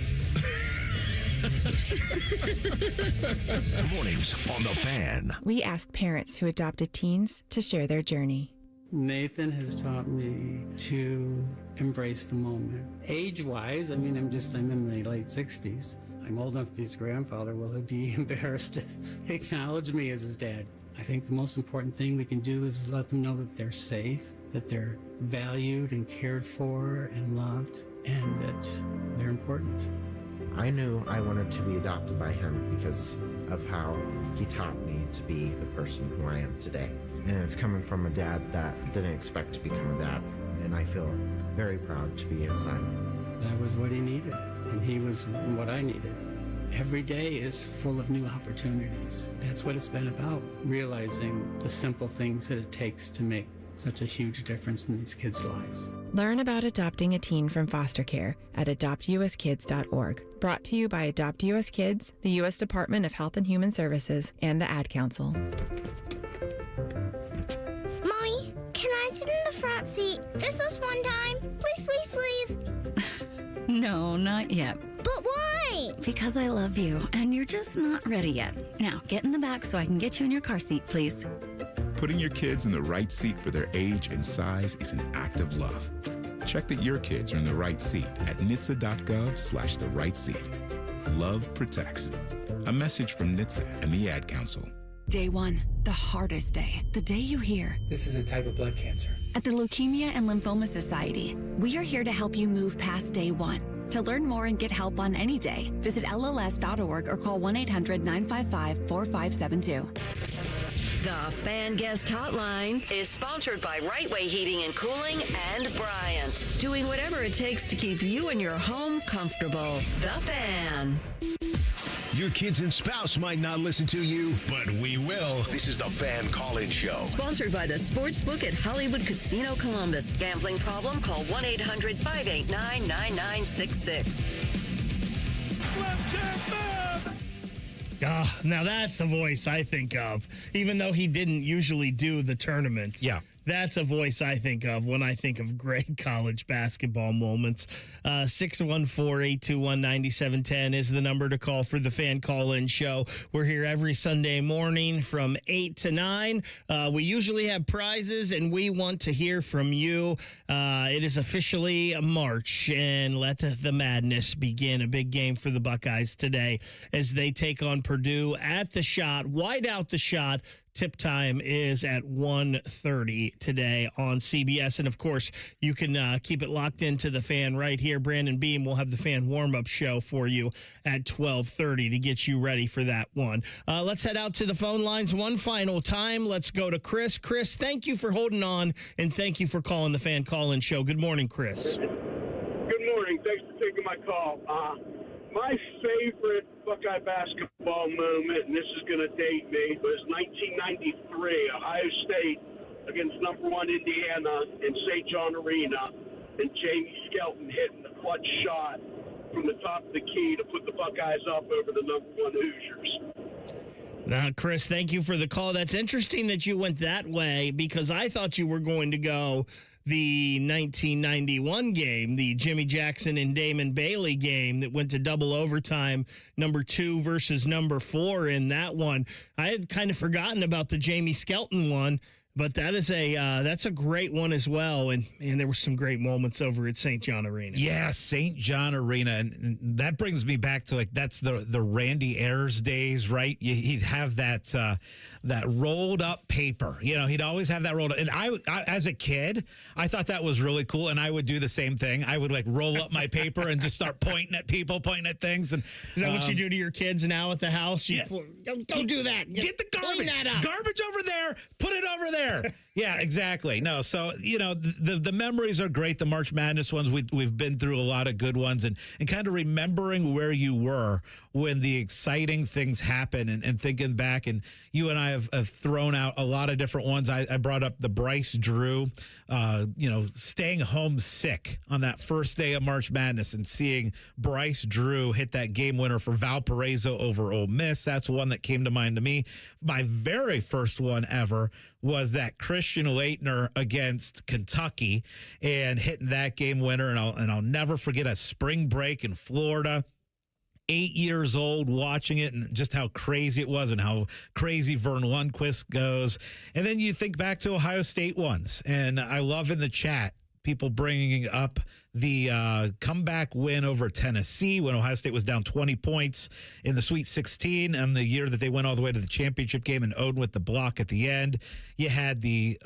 Mornings on The Fan. We asked parents who adopted teens to share their journey. Nathan has taught me to embrace the moment. Age-wise, I'm in my late 60s. I'm old enough to be his grandfather. Will he be embarrassed to acknowledge me as his dad? I think the most important thing we can do is let them know that they're safe, that they're valued and cared for and loved, and that they're important. I knew I wanted to be adopted by him because of how he taught me to be the person who I am today. And it's coming from a dad that didn't expect to become a dad, and I feel very proud to be his son. That was what he needed, and he was what I needed. Every day is full of new opportunities. That's what it's been about, realizing the simple things that it takes to make such a huge difference in these kids' lives. Learn about adopting a teen from foster care at adoptuskids.org. Brought to you by Adopt US Kids, the U.S. Department of Health and Human Services, and the Ad Council. Mommy, can I sit in the front seat just this one time? Please, please, please. No, not yet. But why? Because I love you, and you're just not ready yet. Now, get in the back so I can get you in your car seat, please. Putting your kids in the right seat for their age and size is an act of love. Check that your kids are in the right seat at NHTSA.gov/the right seat. Love protects. A message from NHTSA and the Ad Council. Day 1, the hardest day. The day you hear, "This is a type of blood cancer." At the Leukemia and Lymphoma Society, we are here to help you move past day 1. To learn more and get help on any day, visit LLS.org or call 1-800-955-4572. The Fan Guest Hotline is sponsored by Right Way Heating and Cooling and Bryant, doing whatever it takes to keep you and your home comfortable. The Fan. Your kids and spouse might not listen to you, but we will. This is the Fan Call-In Show. Sponsored by the Sportsbook at Hollywood Casino Columbus. Gambling problem? Call 1-800-589-9966. Slim Jim Bob! Now that's a voice I think of, even though he didn't usually do the tournament. Yeah. That's a voice I think of when I think of great college basketball moments. 614-821-9710 is the number to call for the Fan Call-In Show. We're here every Sunday morning from 8 to 9. We usually have prizes, and we want to hear from you. It is officially March, and let the madness begin. A big game for the Buckeyes today as they take on Purdue at the Shot. Wide out the Shot. Tip time is at 1:30 today on CBS. And, of course, you can keep it locked into the Fan right here. Brandon Beam will have the Fan warm-up show for you at 12:30 to get you ready for that one. Let's head out to the phone lines one final time. Let's go to Chris. Chris, thank you for holding on, and thank you for calling the Fan Call-In Show. Good morning, Chris. Good morning. Thanks for taking my call. My favorite Buckeye basketball moment, and this is going to date me, was 1993, Ohio State against number 1 Indiana in St. John Arena, and Jamie Skelton hitting the clutch shot from the top of the key to put the Buckeyes up over the number 1 Hoosiers. Now, Chris, thank you for the call. That's interesting that you went that way, because I thought you were going to go the 1991 game, the Jimmy Jackson and Damon Bailey game that went to double overtime, number 2 versus number 4 in that one. I had kind of forgotten about the Jamie Skelton one, but that is that's a great one as well. And there were some great moments over at St. John Arena. Yeah, St. John Arena. And that brings me back to, like, that's the Randy Ayers days, right? He'd have that rolled up paper. You know, he'd always have that rolled up. And I, as a kid, I thought that was really cool. And I would do the same thing. I would, like, roll up my paper and just start pointing at people, pointing at things. And is that what you do to your kids now at the house? Yeah. Don't do that. Get the garbage. Clean that up. Garbage over there. Put it over there. Yeah, exactly. No, so, you know, the memories are great. The March Madness ones, we've been through a lot of good ones, and kind of remembering where you were when the exciting things happen, and thinking back. And you and I have thrown out a lot of different ones. I brought up the Bryce Drew, staying home sick on that first day of March Madness and seeing Bryce Drew hit that game winner for Valparaiso over Ole Miss. That's one that came to mind to me. My very first one ever was that Christian Laettner against Kentucky and hitting that game winner. And I'll never forget a spring break in Florida. 8 years old watching it and just how crazy it was and how crazy Vern Lundquist goes. And then you think back to Ohio State ones. And I love in the chat people bringing up the comeback win over Tennessee when Ohio State was down 20 points in the Sweet 16 and the year that they went all the way to the championship game and Oden with the block at the end. You had the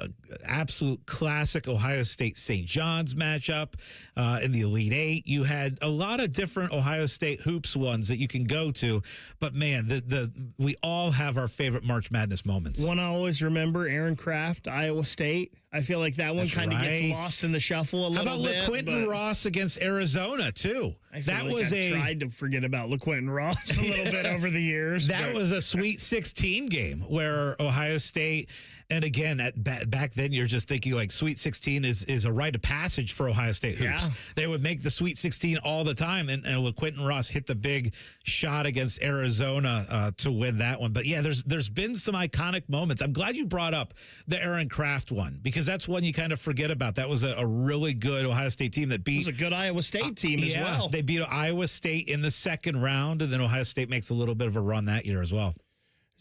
absolute classic Ohio State-St. John's matchup in the Elite Eight. You had a lot of different Ohio State hoops ones that you can go to. But, man, we all have our favorite March Madness moments. One I always remember, Aaron Kraft, Iowa State. I feel like that one kind of gets lost in the shuffle a little bit. How about LaQuinton Ross against Arizona, too? I tried to forget about LaQuinton Ross a little bit over the years. That was a Sweet 16 game where Ohio State, and again, back then you're just thinking like Sweet 16 is a rite of passage for Ohio State hoops. Yeah. They would make the Sweet 16 all the time, and LaQuinton Ross hit the big shot against Arizona to win that one. But yeah, there's been some iconic moments. I'm glad you brought up the Aaron Kraft one because that's one you kind of forget about. That was a really good Ohio State team that beat. It was a good Iowa State team as well. They beat Iowa State in the second round, and then Ohio State makes a little bit of a run that year as well.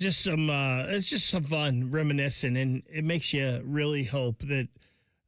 It's just some fun reminiscing, and it makes you really hope that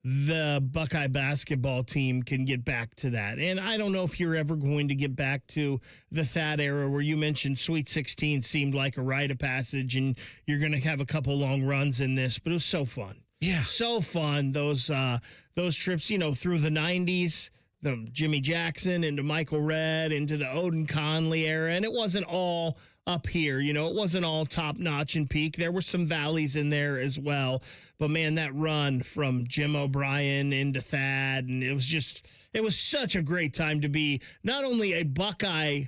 the Buckeye basketball team can get back to that. And I don't know if you're ever going to get back to the Thad era where you mentioned Sweet 16 seemed like a rite of passage, and you're going to have a couple long runs in this, but it was so fun. Yeah. So fun. Those trips, through the 90s, the Jimmy Jackson into Michael Redd into the Oden Conley era. And it wasn't all up here. It wasn't all top notch and peak. There were some valleys in there as well. But man, that run from Jim O'Brien into Thad, and it was such a great time to be not only a Buckeye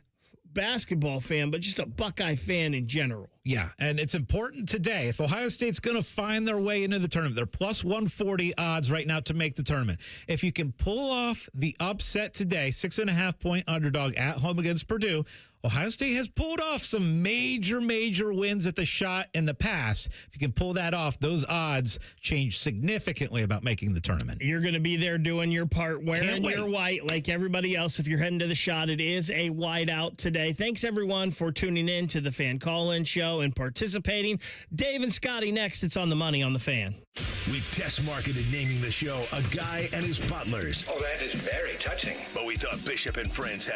basketball fan, but just a Buckeye fan in general. Yeah, and it's important today. If Ohio State's going to find their way into the tournament, they're plus 140 odds right now to make the tournament. If you can pull off the upset today, 6.5-point underdog at home against Purdue, Ohio State has pulled off some major wins at the shot in the past. If you can pull that off, those odds change significantly about making the tournament. You're going to be there doing your part, wearing your white like everybody else. If you're heading to the shot, it is a white out today. Thanks, everyone, for tuning in to the Fan Call-In Show and participating. Dave and Scotty next. It's On the Money on the Fan. We've test marketed naming the show A Guy and His Butlers. Oh, that is very touching. But we thought Bishop and Friends had